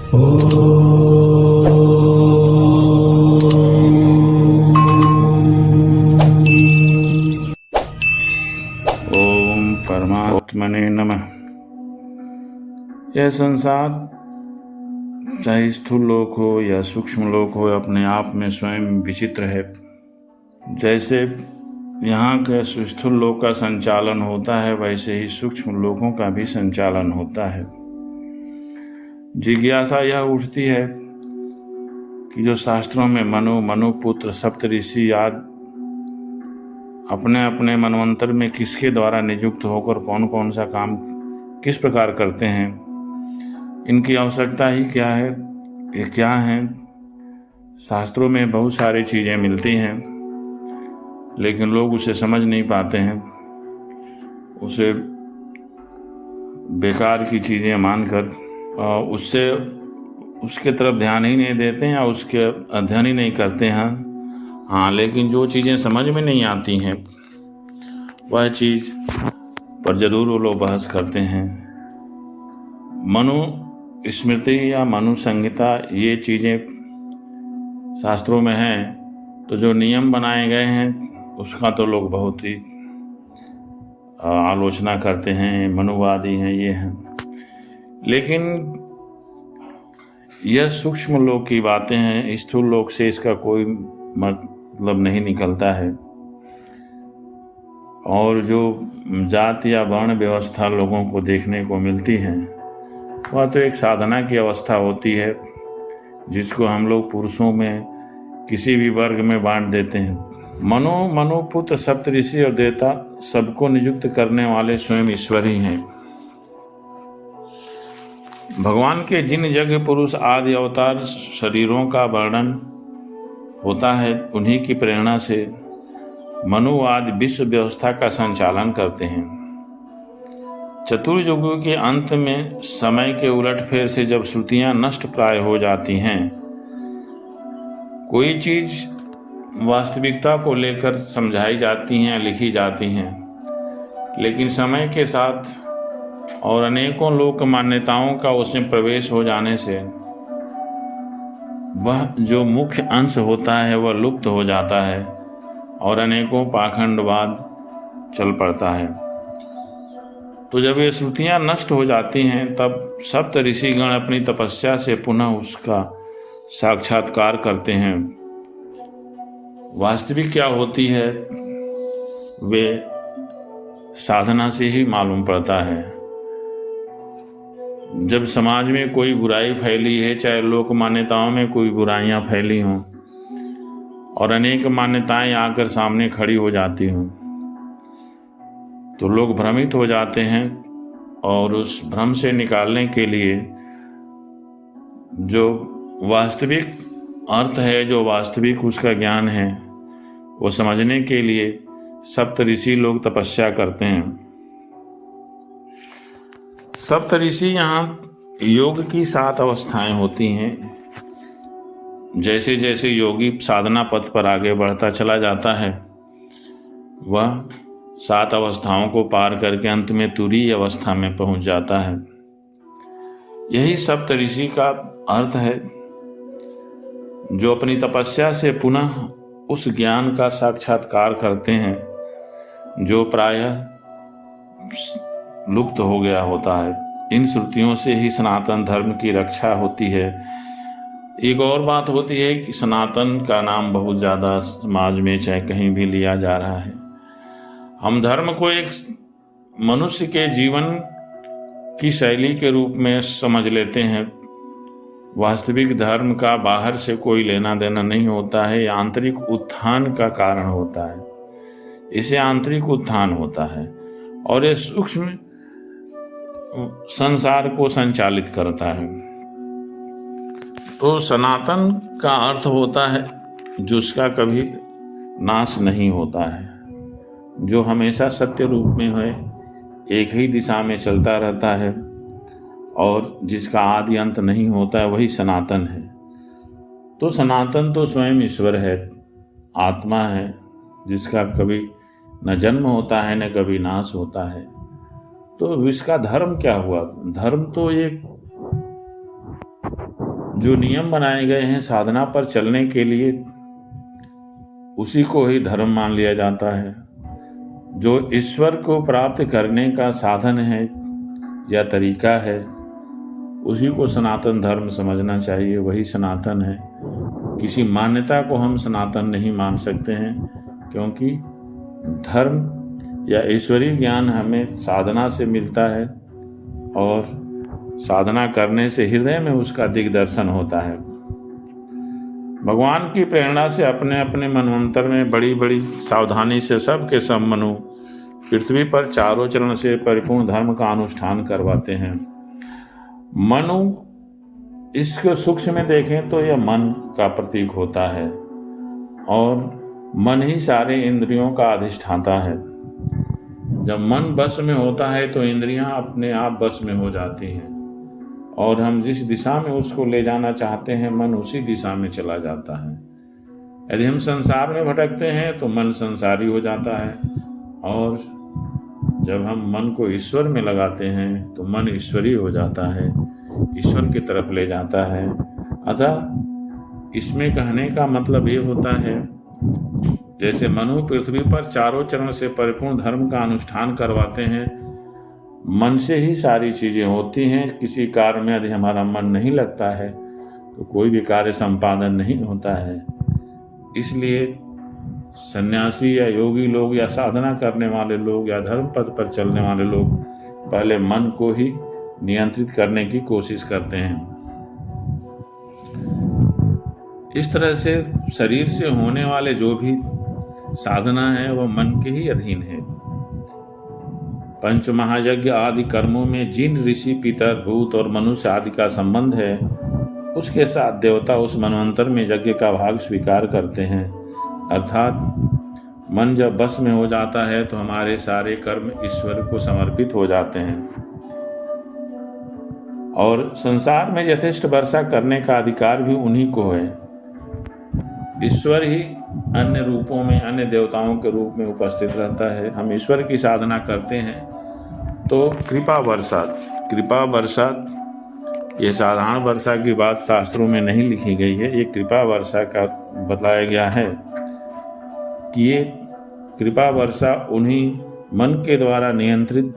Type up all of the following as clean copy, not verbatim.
ओम परमात्मने नमः। यह संसार चाहे स्थूल लोक हो या सूक्ष्म लोक हो, अपने आप में स्वयं विचित्र है। जैसे यहाँ के स्थूल लोक का संचालन होता है, वैसे ही सूक्ष्म लोकों का भी संचालन होता है। जिज्ञासा यह उठती है कि जो शास्त्रों में मनु पुत्र सप्तऋषि आदि अपने अपने मनवंतर में किसके द्वारा नियुक्त होकर कौन कौन सा काम किस प्रकार करते हैं, इनकी आवश्यकता ही क्या है, ये क्या है। शास्त्रों में बहुत सारी चीज़ें मिलती हैं, लेकिन लोग उसे समझ नहीं पाते हैं। उसे बेकार की चीज़ें मानकर उसके तरफ ध्यान ही नहीं देते हैं या उसके अध्ययन ही नहीं करते हैं। हाँ, लेकिन जो चीज़ें समझ में नहीं आती हैं वह चीज़ पर जरूर वो लोग बहस करते हैं। मनु स्मृति या मनु संहिता, ये चीज़ें शास्त्रों में हैं, तो जो नियम बनाए गए हैं उसका तो लोग बहुत ही आलोचना करते हैं, मनुवादी हैं, ये हैं। लेकिन यह सूक्ष्म लोक की बातें हैं, स्थूल लोक से इसका कोई मतलब नहीं निकलता है। और जो जाति या वर्ण व्यवस्था लोगों को देखने को मिलती है, वह तो एक साधना की अवस्था होती है, जिसको हम लोग पुरुषों में किसी भी वर्ग में बांट देते हैं। मनु पुत्र सप्तऋषि और देवता सबको नियुक्त करने वाले स्वयं ईश्वर ही हैं। भगवान के जिन यज्ञ पुरुष आदि अवतार शरीरों का वर्णन होता है, उन्हीं की प्रेरणा से मनु आदि विश्व व्यवस्था का संचालन करते हैं। चतुर्युगों के अंत में समय के उलटफेर से जब श्रुतियां नष्ट प्राय हो जाती हैं, कोई चीज वास्तविकता को लेकर समझाई जाती हैं, लिखी जाती हैं, लेकिन समय के साथ और अनेकों लोक मान्यताओं का उसमें प्रवेश हो जाने से वह जो मुख्य अंश होता है वह लुप्त हो जाता है और अनेकों पाखंडवाद चल पड़ता है। तो जब ये श्रुतियां नष्ट हो जाती हैं, तब सप्त ऋषिगण अपनी तपस्या से पुनः उसका साक्षात्कार करते हैं। वास्तविक क्या होती है वे साधना से ही मालूम पड़ता है। जब समाज में कोई बुराई फैली है, चाहे लोक मान्यताओं में कोई बुराइयां फैली हों और अनेक मान्यताएं आकर सामने खड़ी हो जाती हों, तो लोग भ्रमित हो जाते हैं और उस भ्रम से निकालने के लिए जो वास्तविक अर्थ है, जो वास्तविक उसका ज्ञान है, वो समझने के लिए सप्त ऋषि लोग तपस्या करते हैं। सप्त ऋषि यहाँ योग की 7 अवस्थाएं होती हैं। जैसे जैसे योगी साधना पथ पर आगे बढ़ता चला जाता है, वह 7 अवस्थाओं को पार करके अंत में तुरीय अवस्था में पहुंच जाता है। यही सप्त ऋषि का अर्थ है, जो अपनी तपस्या से पुनः उस ज्ञान का साक्षात्कार करते हैं जो प्रायः लुप्त हो गया होता है। इन श्रुतियों से ही सनातन धर्म की रक्षा होती है। एक और बात होती है कि सनातन का नाम बहुत ज़्यादा समाज में चाहे कहीं भी लिया जा रहा है। हम धर्म को एक मनुष्य के जीवन की शैली के रूप में समझ लेते हैं। वास्तविक धर्म का बाहर से कोई लेना देना नहीं होता है, यह आंतरिक उत्थान का कारण होता है। इसे आंतरिक उत्थान होता है और ये सूक्ष्म संसार को संचालित करता है। तो सनातन का अर्थ होता है जिसका कभी नाश नहीं होता है, जो हमेशा सत्य रूप में है, एक ही दिशा में चलता रहता है और जिसका आदि अंत नहीं होता है, वही सनातन है। तो सनातन तो स्वयं ईश्वर है, आत्मा है, जिसका कभी न जन्म होता है न कभी नाश होता है। तो इसका धर्म क्या हुआ? धर्म तो एक जो नियम बनाए गए हैं साधना पर चलने के लिए, उसी को ही धर्म मान लिया जाता है। जो ईश्वर को प्राप्त करने का साधन है या तरीका है, उसी को सनातन धर्म समझना चाहिए, वही सनातन है। किसी मान्यता को हम सनातन नहीं मान सकते हैं, क्योंकि धर्म या ईश्वरीय ज्ञान हमें साधना से मिलता है और साधना करने से हृदय में उसका दिग्दर्शन होता है। भगवान की प्रेरणा से अपने अपने मनवंतर में बड़ी बड़ी सावधानी से सबके सब मनु पृथ्वी पर चारों चरण से परिपूर्ण धर्म का अनुष्ठान करवाते हैं। मनु, इसको सूक्ष्म में देखें तो यह मन का प्रतीक होता है और मन ही सारे इंद्रियों का अधिष्ठाता है। जब मन बस में होता है तो इंद्रियां अपने आप बस में हो जाती हैं और हम जिस दिशा में उसको ले जाना चाहते हैं, मन उसी दिशा में चला जाता है। यदि हम संसार में भटकते हैं तो मन संसारी हो जाता है, और जब हम मन को ईश्वर में लगाते हैं तो मन ईश्वरी हो जाता है, ईश्वर की तरफ ले जाता है। अतः इसमें कहने का मतलब ये होता है, जैसे मनु पृथ्वी पर चारों चरण से परिपूर्ण धर्म का अनुष्ठान करवाते हैं, मन से ही सारी चीजें होती हैं। किसी कार्य में यदि हमारा मन नहीं लगता है तो कोई भी कार्य संपादन नहीं होता है। इसलिए सन्यासी या योगी लोग या साधना करने वाले लोग या धर्म पथ पर चलने वाले लोग पहले मन को ही नियंत्रित करने की कोशिश करते हैं। इस तरह से शरीर से होने वाले जो भी साधना है वह मन के ही अधीन है। पंच महायज्ञ आदि कर्मों में जिन ऋषि, पितर, भूत और मनुष्य आदि का संबंध है, उसके साथ देवता उस मनवंतर में यज्ञ का भाग स्वीकार करते हैं। अर्थात मन जब बस में हो जाता है तो हमारे सारे कर्म ईश्वर को समर्पित हो जाते हैं और संसार में यथेष्ट वर्षा करने का अधिकार भी उन्हीं को है। ईश्वर ही अन्य रूपों में, अन्य देवताओं के रूप में उपस्थित रहता है। हम ईश्वर की साधना करते हैं तो कृपा वर्षा, ये साधारण वर्षा की बात शास्त्रों में नहीं लिखी गई है। ये कृपा वर्षा का बताया गया है कि ये कृपा वर्षा उन्हीं मन के द्वारा नियंत्रित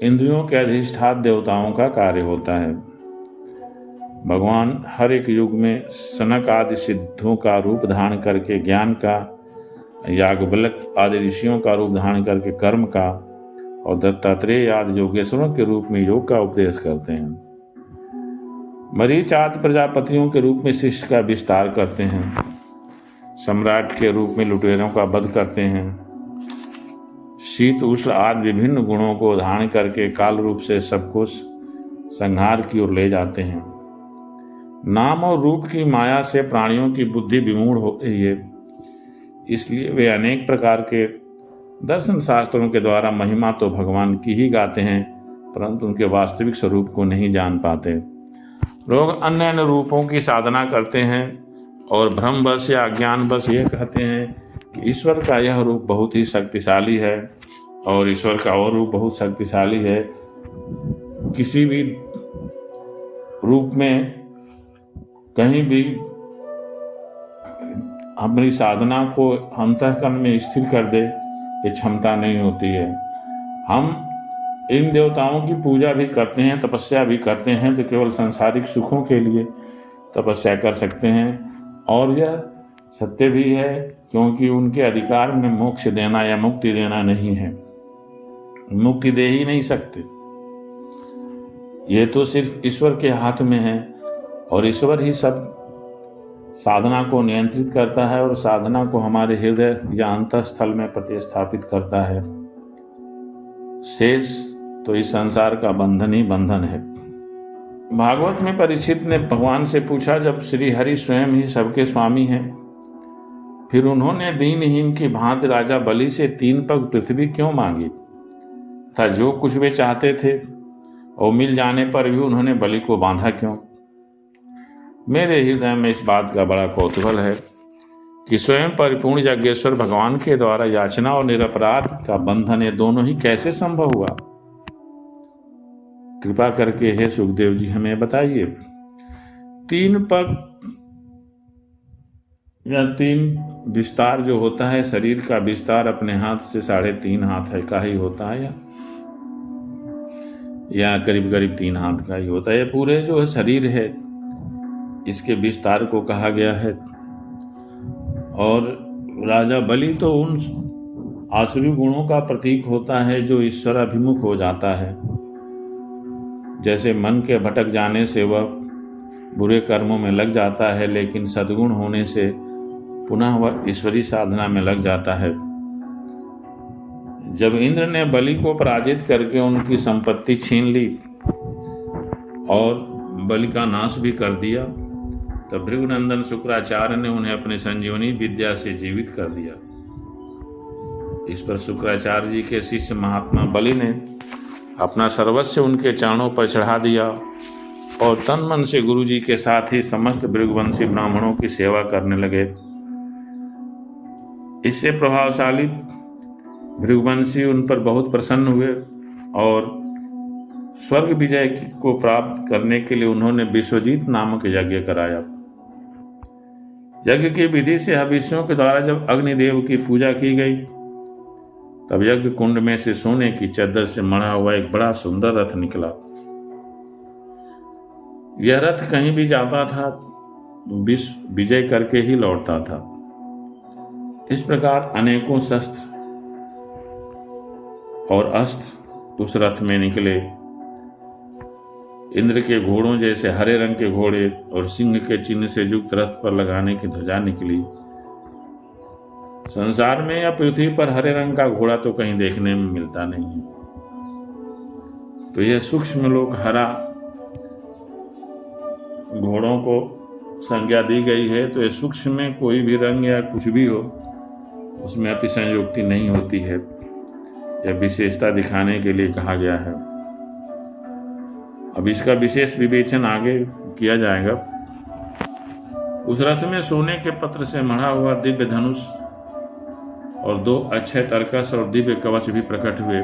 इंद्रियों के अधिष्ठात देवताओं का कार्य होता है। भगवान हर एक युग में सनक आदि सिद्धों का रूप धारण करके ज्ञान का, याज्ञवल्क्य आदि ऋषियों का रूप धारण करके कर्म का, और दत्तात्रेय आदि योगेश्वरों के रूप में योग का उपदेश करते हैं। मरीच आदि प्रजापतियों के रूप में शिष्य का विस्तार करते हैं। सम्राट के रूप में लुटेरों का वध करते हैं। शीत उष्ण आदि विभिन्न गुणों को धारण करके काल रूप से सबको संहार की ओर ले जाते हैं। नाम और रूप की माया से प्राणियों की बुद्धि विमूढ़ हो गई है, इसलिए वे अनेक प्रकार के दर्शन शास्त्रों के द्वारा महिमा तो भगवान की ही गाते हैं, परंतु उनके वास्तविक स्वरूप को नहीं जान पाते। लोग अन्य अन्य रूपों की साधना करते हैं और भ्रमवश या अज्ञानवश ये कहते हैं कि ईश्वर का यह रूप बहुत ही शक्तिशाली है और ईश्वर का और रूप बहुत शक्तिशाली है। किसी भी रूप में कहीं भी अपनी साधना को अंतःकरण में स्थिर कर दे, ये क्षमता नहीं होती है। हम इन देवताओं की पूजा भी करते हैं, तपस्या भी करते हैं, तो केवल सांसारिक सुखों के लिए तपस्या कर सकते हैं, और यह सत्य भी है, क्योंकि उनके अधिकार में मोक्ष देना या मुक्ति देना नहीं है। मुक्ति दे ही नहीं सकते, ये तो सिर्फ ईश्वर के हाथ में है, और ईश्वर ही सब साधना को नियंत्रित करता है और साधना को हमारे हृदय या अंतःस्थल में प्रतिस्थापित करता है। शेष तो इस संसार का बंधन ही बंधन है। भागवत में परीक्षित ने भगवान से पूछा, जब श्री हरि स्वयं ही सबके स्वामी हैं, फिर उन्होंने दीनहीन की भांति राजा बलि से 3 पग पृथ्वी क्यों मांगी था? जो कुछ वे चाहते थे और मिल जाने पर भी उन्होंने बलि को बांधा क्यों? मेरे हृदय में इस बात का बड़ा कौतूहल है कि स्वयं परिपूर्ण यज्ञेश्वर भगवान के द्वारा याचना और निरपराध का बंधन, ये दोनों ही कैसे संभव हुआ? कृपा करके हे सुखदेव जी हमें बताइए। 3 पग या 3 विस्तार जो होता है शरीर का विस्तार अपने हाथ से 3.5 हाथ है का ही होता है, या करीब करीब 3 हाथ का ही होता है। ये पूरे जो शरीर है इसके विस्तार को कहा गया है। और राजा बलि तो उन आसुरी गुणों का प्रतीक होता है जो ईश्वर अभिमुख हो जाता है। जैसे मन के भटक जाने से वह बुरे कर्मों में लग जाता है, लेकिन सद्गुण होने से पुनः वह ईश्वरी साधना में लग जाता है। जब इंद्र ने बलि को पराजित करके उनकी संपत्ति छीन ली और बलि का नाश भी कर दिया, तब भृगुनंदन शुक्राचार्य ने उन्हें अपनी संजीवनी विद्या से जीवित कर दिया। इस पर शुक्राचार्य जी के शिष्य महात्मा बलि ने अपना सर्वस्व उनके चरणों पर चढ़ा दिया और तन मन से गुरु जी के साथ ही समस्त भृगुवंशी ब्राह्मणों की सेवा करने लगे। इससे प्रभावशाली भृगुवंशी उन पर बहुत प्रसन्न हुए और स्वर्ग विजय को प्राप्त करने के लिए उन्होंने विश्वजीत नामक यज्ञ कराया। यज्ञ की विधि से हविष्यों के द्वारा जब अग्निदेव की पूजा की गई, तब यज्ञ कुंड में से सोने की चद्दर से मढ़ा हुआ एक बड़ा सुंदर रथ निकला। यह रथ कहीं भी जाता था विश्व विजय करके ही लौटता था। इस प्रकार अनेकों शस्त्र और अस्त्र उस रथ में निकले। इंद्र के घोड़ों जैसे हरे रंग के घोड़े और सिंह के चिन्ह से युक्त रथ पर लगाने की ध्वजा निकली। संसार में या पृथ्वी पर हरे रंग का घोड़ा तो कहीं देखने में मिलता नहीं है। तो यह सूक्ष्म लोक हरा घोड़ों को संज्ञा दी गई है। तो यह सूक्ष्म में कोई भी रंग या कुछ भी हो उसमें अतिशयोक्ति नहीं होती है। यह विशेषता दिखाने के लिए कहा गया है। अब इसका विशेष विवेचन आगे किया जाएगा। उस रथ में सोने के पत्र से मढ़ा हुआ दिव्य धनुष और 2 अक्षय तरकस और दिव्य कवच भी प्रकट हुए।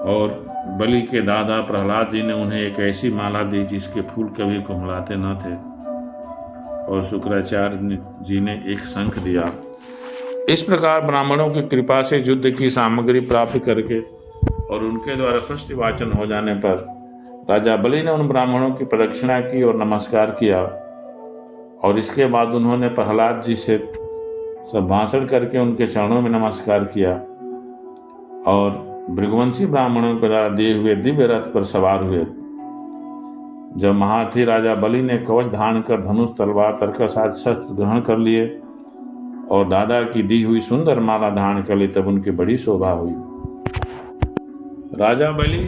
और बलि के दादा प्रहलाद जी ने उन्हें एक ऐसी माला दी जिसके फूल कभी कुमलाते न थे। और शुक्राचार्य जी ने एक शंख दिया। इस प्रकार ब्राह्मणों की कृपा से युद्ध की सामग्री प्राप्त करके और उनके द्वारा स्वस्ति वाचन हो जाने पर राजा बलि ने उन ब्राह्मणों की प्रदक्षिणा की और नमस्कार किया। और इसके बाद उन्होंने प्रहलाद जी से सब भाषण करके उनके चरणों में नमस्कार किया और भृगुवंशी ब्राह्मणों के द्वारा दिए हुए दिव्य रथ पर सवार हुए। जब महारथी राजा बलि ने कवच धारण कर धनुष तलवार तरकस आदि शस्त्र ग्रहण कर लिए और दादा की दी हुई सुंदर माला धारण कर ली, तब उनकी बड़ी शोभा हुई। राजा बलि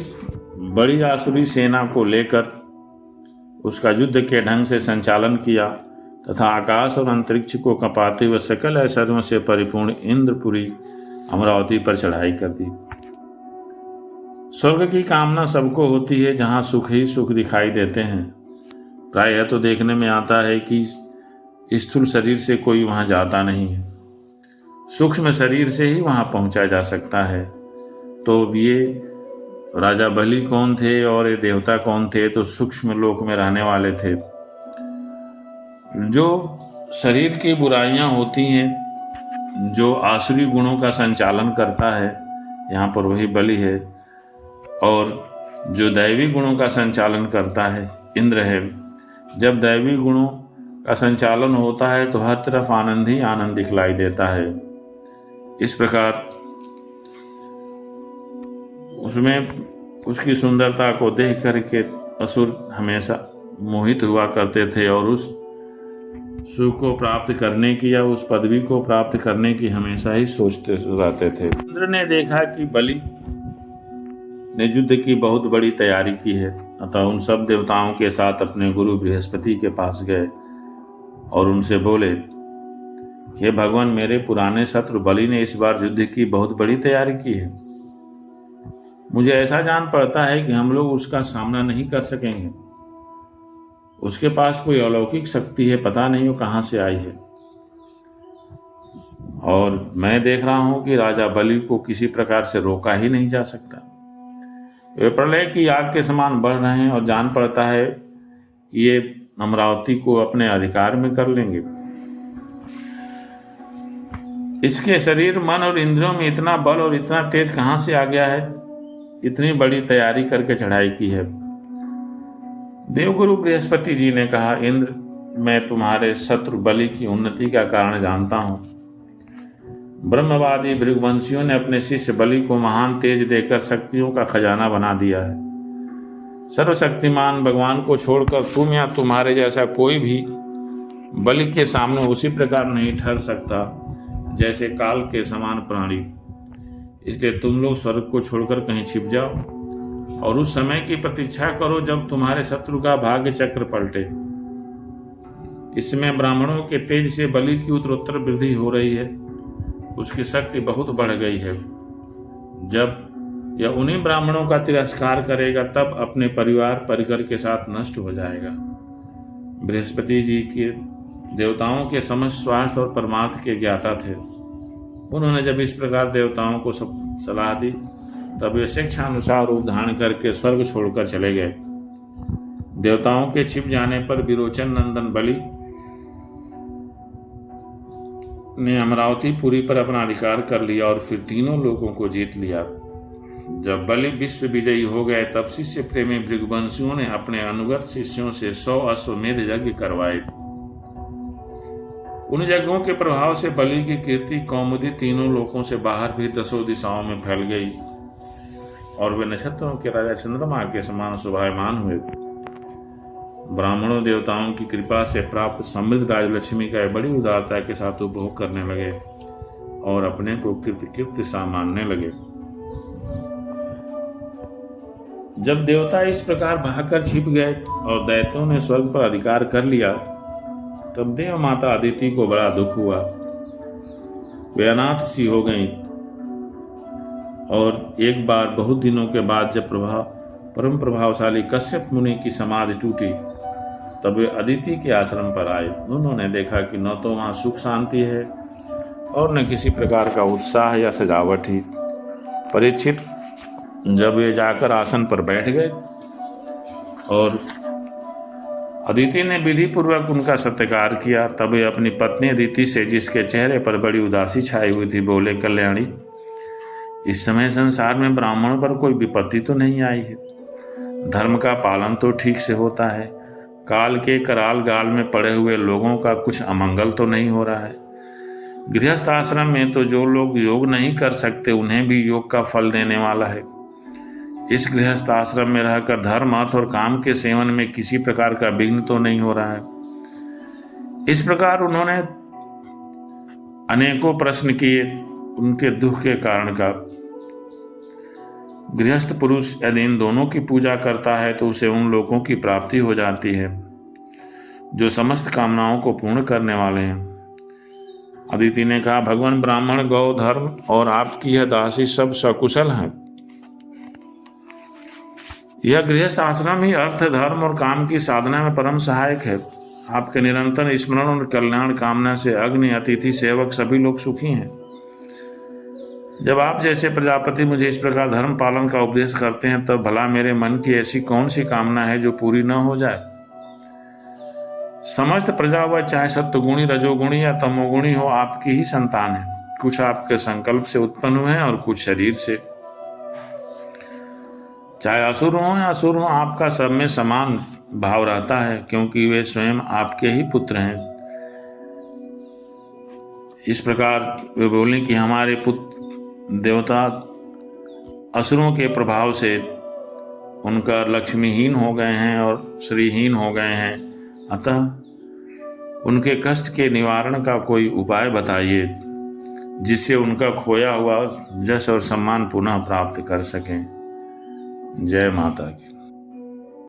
बड़ी आसुरी सेना को लेकर उसका युद्ध के ढंग से संचालन किया तथा आकाश और अंतरिक्ष को कपाते हुए सकल ऐश्वर्यों से परिपूर्ण इंद्रपुरी अमरावती पर चढ़ाई कर दी। स्वर्ग की कामना सबको होती है जहां सुख ही सुख दिखाई देते हैं। प्रायः तो देखने में आता है कि स्थूल शरीर से कोई वहां जाता नहीं है, सूक्ष्म शरीर से ही वहां पहुंचा जा सकता है। तो ये राजा बलि कौन थे और ये देवता कौन थे? तो सूक्ष्म लोक में रहने वाले थे। जो शरीर की बुराइयां होती हैं, जो आसुरी गुणों का संचालन करता है, यहाँ पर वही बलि है। और जो दैवी गुणों का संचालन करता है इंद्र है। जब दैवी गुणों का संचालन होता है तो हर तरफ आनंद ही आनंद दिखलाई देता है। इस प्रकार उसमें उसकी सुंदरता को देख करके असुर हमेशा मोहित हुआ करते थे और उस सुख को प्राप्त करने की या उस पदवी को प्राप्त करने की हमेशा ही सोचते रहते थे। इंद्र ने देखा कि बलि ने युद्ध की बहुत बड़ी तैयारी की है, अतः उन सब देवताओं के साथ अपने गुरु बृहस्पति के पास गए और उनसे बोले, हे भगवान, मेरे पुराने शत्रु बलि ने इस बार युद्ध की बहुत बड़ी तैयारी की है। मुझे ऐसा जान पड़ता है कि हम लोग उसका सामना नहीं कर सकेंगे। उसके पास कोई अलौकिक शक्ति है, पता नहीं वो कहां से आई है। और मैं देख रहा हूं कि राजा बलि को किसी प्रकार से रोका ही नहीं जा सकता। वे प्रलय की आग के समान बढ़ रहे हैं और जान पड़ता है कि ये अमरावती को अपने अधिकार में कर लेंगे। इसके शरीर, मन और इंद्रियों में इतना बल और इतना तेज कहाँ से आ गया है? इतनी बड़ी तैयारी करके चढ़ाई की है। देवगुरु बृहस्पति जी ने कहा, इंद्र, मैं तुम्हारे शत्रु बलि की उन्नति का कारण जानता हूं। ब्रह्मवादी भृगुवंशियों ने अपने शिष्य बलि को महान तेज देकर शक्तियों का खजाना बना दिया है। सर्वशक्तिमान भगवान को छोड़कर तुम या तुम्हारे जैसा कोई भी बलि के सामने उसी प्रकार नहीं ठहर सकता जैसे काल के समान प्राणी। इसलिए तुम लोग स्वर्ग को छोड़कर कहीं छिप जाओ और उस समय की प्रतीक्षा करो जब तुम्हारे शत्रु का भाग्य चक्र पलटे। इस समय ब्राह्मणों के तेज से बलि की उत्तरोत्तर वृद्धि हो रही है। उसकी शक्ति बहुत बढ़ गई है। जब यह उन्हीं ब्राह्मणों का तिरस्कार करेगा तब अपने परिवार परिकर के साथ नष्ट हो जाएगा। बृहस्पति जी के देवताओं के समस्त स्वास्थ्य और परमार्थ के ज्ञाता थे। उन्होंने जब इस प्रकार देवताओं को सलाह दी तब वे शिक्षानुसार रूप धारण करके स्वर्ग छोड़कर चले गए। देवताओं के छिप जाने पर विरोचन नंदन बलि ने अमरावती पुरी पर अपना अधिकार कर लिया और फिर तीनों लोगों को जीत लिया। जब बलि विश्व विजयी हो गए तब शिष्य प्रेमी भृगुवंशियों ने अपने अनुगत शिष्यों से 100 अश्वमेध यज्ञ करवाए। उन यज्ञों के प्रभाव से बलि की कीर्ति कौमुदी तीनों लोकों से बाहर भी 10 दिशाओं में फैल गई और वे नक्षत्रों के राजा चंद्रमा के समान शोभायमान हुए। ब्राह्मणों देवताओं की कृपा से प्राप्त समृद्ध राजलक्ष्मी का बड़ी उदारता के साथ उपभोग करने लगे और अपने को कृत्य सा मानने लगे। जब देवता इस प्रकार भागकर छिप गए और दैत्यों ने स्वर्ग पर अधिकार कर लिया तब देव माता अदिति को बड़ा दुख हुआ। वे अनाथ सी हो गईं और एक बार बहुत दिनों के बाद जब परम प्रभावशाली कश्यप मुनि की समाधि टूटी तब वे अदिति के आश्रम पर आए। उन्होंने देखा कि न तो वहां सुख शांति है और न किसी प्रकार का उत्साह या सजावट ही। परीक्षित जब वे जाकर आसन पर बैठ गए और अदिति ने विधि पूर्वक उनका सत्कार किया तब वे अपनी पत्नी अदिति से, जिसके चेहरे पर बड़ी उदासी छाई हुई थी, बोले, कल्याणी, इस समय संसार में ब्राह्मणों पर कोई विपत्ति तो नहीं आई है। धर्म का पालन तो ठीक से होता है। काल के कराल गाल में पड़े हुए लोगों का कुछ अमंगल तो नहीं हो रहा है। गृहस्थ आश्रम में तो जो लोग योग नहीं कर सकते उन्हें भी योग का फल देने वाला है। इस गृहस्थ आश्रम में रहकर धर्म, अर्थ और काम के सेवन में किसी प्रकार का विघ्न तो नहीं हो रहा है। इस प्रकार उन्होंने अनेकों प्रश्न किए उनके दुख के कारण का। गृहस्थ पुरुष यदि इन दोनों की पूजा करता है तो उसे उन लोगों की प्राप्ति हो जाती है जो समस्त कामनाओं को पूर्ण करने वाले हैं। अदिति ने कहा, भगवान, ब्राह्मण, गौ, धर्म और आपकी यह दासी सब सकुशल हैं। यह गृहस्थ आश्रम ही अर्थ, धर्म और काम की साधना में परम सहायक है। आपके निरंतर स्मरण और कल्याण कामना से अग्नि, अतिथि, सेवक सभी लोग सुखी हैं। जब आप जैसे प्रजापति मुझे इस प्रकार धर्म पालन का उपदेश करते हैं तब भला मेरे मन की ऐसी कौन सी कामना है जो पूरी न हो जाए। समस्त प्रजा वह चाहे सत्वगुणी, रजोगुणी या तमोगुणी हो, आपकी ही संतान है। कुछ आपके संकल्प से उत्पन्न हुए हैं और कुछ शरीर से। चाहे असुर हो या असुर हो, आपका सब में समान भाव रहता है क्योंकि वे स्वयं आपके ही पुत्र हैं। इस प्रकार वे बोले कि हमारे पुत्र देवता असुरों के प्रभाव से उनका लक्ष्मीहीन हो गए हैं और श्रीहीन हो गए हैं, अतः उनके कष्ट के निवारण का कोई उपाय बताइए जिससे उनका खोया हुआ यश और सम्मान पुनः प्राप्त कर सकें। जय माता की।